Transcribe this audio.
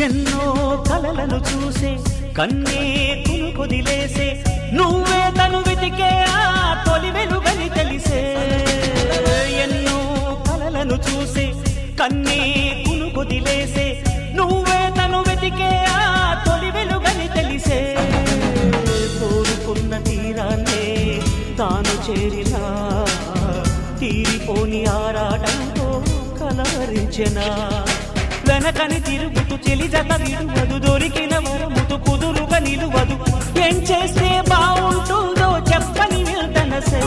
ఎన్నో కలలను చూసే కన్నే కొదిలేసే నువ్వే తను వెతికే ఆ తొలి వెలుగని తెలిసే ఎన్నో కలలను చూసే కన్నే కొదిలేసే నువ్వే తను వెతికే ఆ తొలి వెలుగని తెలిసే కోరుకున్న తీరాన్నే తాను చేరినా తీరిపోని ఆరాటంతో కలవరించెనా వెనకని తిరుగుతూ చెలి జత విడువదు దొరికిన వరముతు కుదురుగా నిలువదు ఏం చేస్తే బాగుంటుందో చెప్పని నిల్తనసే